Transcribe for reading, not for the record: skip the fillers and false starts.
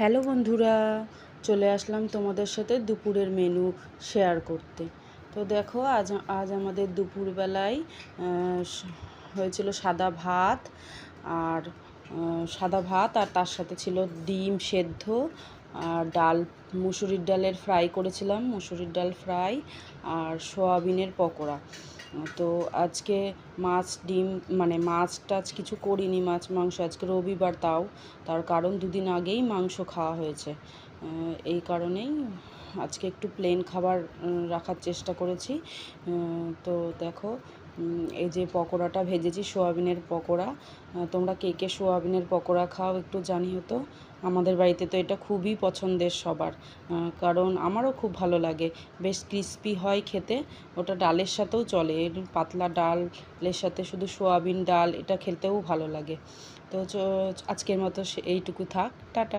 Hello বন্ধুরা, চলে আসলাম তোমাদের সাথে দুপুরের মেনু শেয়ার করতে। তো দেখো, আজ আজ আমাদের দুপুরবেলায় হয়েছিল সাদা ভাত আর তার সাথে ছিল ডিম সেদ্ধ আর ডাল, মুসুরির ডালের ফ্রাই করেছিলাম, মুসুরির ডাল ফ্রাই আর সয়াবিনের পকোড়া। তো আজকে মাছ ডিম মানে মাছ টাছ কিছু করিনি, মাছ মাংস আজকে রবিবার, তার কারণ দুদিন আগেই মাংস খাওয়া হয়েছে। এই কারণেই আজকে একটু প্লেন খাবার রাখার চেষ্টা করেছি। তো দেখো, এই যে পকোড়াটা ভেজেছি, সোয়াবিনের পকোড়া। তোমরা কে কে সোয়াবিনের পকোড়া খাও একটু জানিও তো। আমাদের বাড়িতে তো এটা খুবই পছন্দের সবার, কারণ আমারও খুব ভালো লাগে, বেশ ক্রিস্পি হয় খেতে। ওটা ডালের সাথেও চলে, পাতলা ডালের সাথে শুধু সোয়াবিন ডাল এটা খেতেও ভালো লাগে। তো আজকের মতো এইটুকু থাক, টাটা।